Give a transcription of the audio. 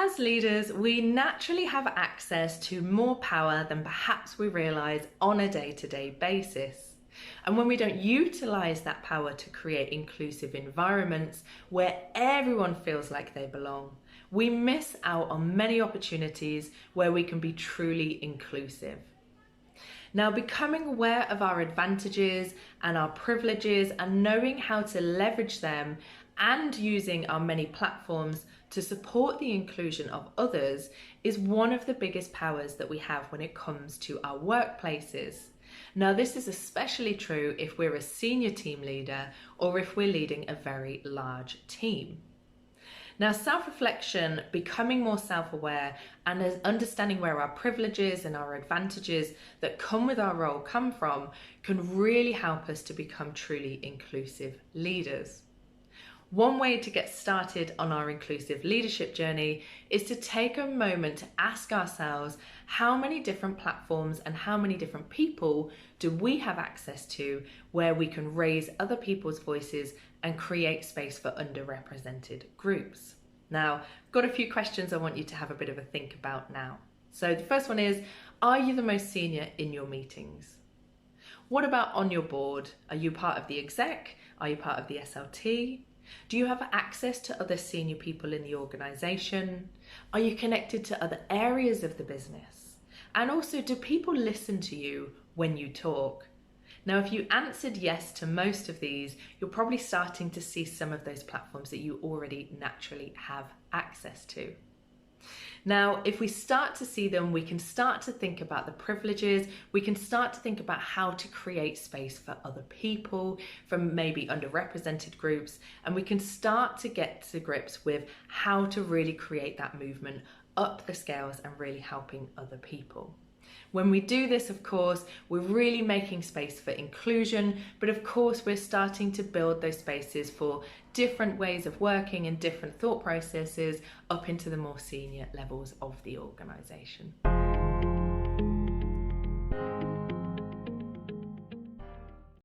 As leaders, we naturally have access to more power than perhaps we realise on a day-to-day basis. And when we don't utilise that power to create inclusive environments where everyone feels like they belong, we miss out on many opportunities where we can be truly inclusive. Now, becoming aware of our advantages and our privileges and knowing how to leverage them and using our many platforms to support the inclusion of others is one of the biggest powers that we have when it comes to our workplaces. Now, this is especially true if we're a senior team leader or if we're leading a very large team. Now, self-reflection, becoming more self-aware and understanding where our privileges and our advantages that come with our role come from can really help us to become truly inclusive leaders. One way to get started on our inclusive leadership journey is to take a moment to ask ourselves how many different platforms and how many different people do we have access to where we can raise other people's voices and create space for underrepresented groups. Now, I've got a few questions I want you to have a bit of a think about now. So the first one is, are you the most senior in your meetings? What about on your board? Are you part of the exec? Are you part of the SLT? Do you have access to other senior people in the organisation? Are you connected to other areas of the business? And also, do people listen to you when you talk? Now, if you answered yes to most of these, you're probably starting to see some of those platforms that you already naturally have access to. Now, if we start to see them, we can start to think about the privileges, we can start to think about how to create space for other people from maybe underrepresented groups, and we can start to get to grips with how to really create that movement up the scales and really helping other people. When we do this, of course, we're really making space for inclusion, but of course we're starting to build those spaces for different ways of working and different thought processes up into the more senior levels of the organisation.